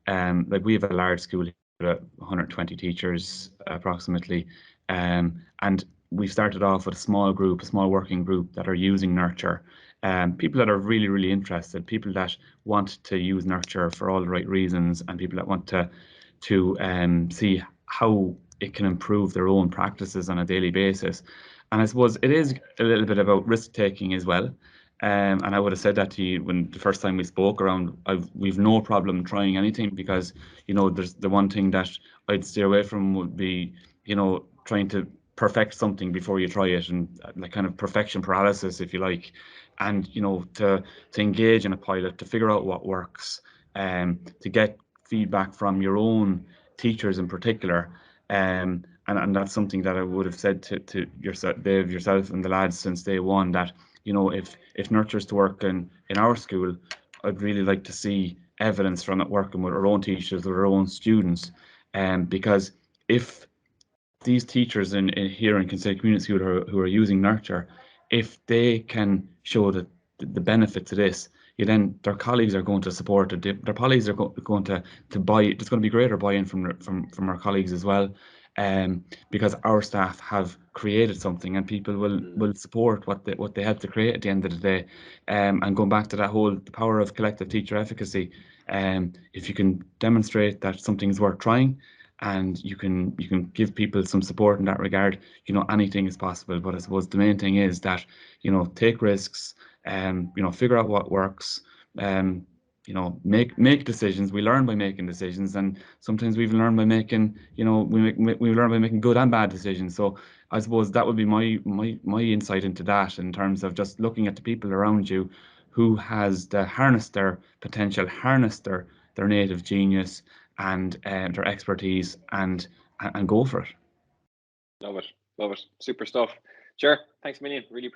like we have a large school here with 120 teachers approximately, and we started off with a small group, a small working group that are using nurture. People that are really, really interested, people that want to use nurture for all the right reasons, and people that want to see how it can improve their own practices on a daily basis. And I suppose it is a little bit about risk taking as well. And I would have said that to you when the first time we spoke around. We've no problem trying anything, because there's the one thing that I'd steer away from would be trying to perfect something before you try it, and like kind of perfection paralysis, if you like. And to engage in a pilot, to figure out what works, to get feedback from your own teachers in particular. And that's something that I would have said to yourself, Dave, yourself, and the lads since day one, that if nurture's to work in our school, I'd really like to see evidence from it working with our own teachers, with our own students. Because if these teachers here in Kinsale Community School who are using nurture, if they can show the benefits of this, then their colleagues are going to support it. Their colleagues are going to buy. There's going to be greater buy-in from our colleagues as well, because our staff have created something, and people will support what they help to create at the end of the day. And going back to that whole the power of collective teacher efficacy, if you can demonstrate that something's worth trying, and you can give people some support in that regard, anything is possible. But I suppose the main thing is that take risks, figure out what works, make decisions. We learn by making decisions, and sometimes we even learn by making we learn by making good and bad decisions. So I suppose that would be my insight into that, in terms of just looking at the people around you who has harnessed their potential, harnessed their native genius and their expertise, and go for it. Love it. Super stuff. Sure. Thanks a million. Really appreciate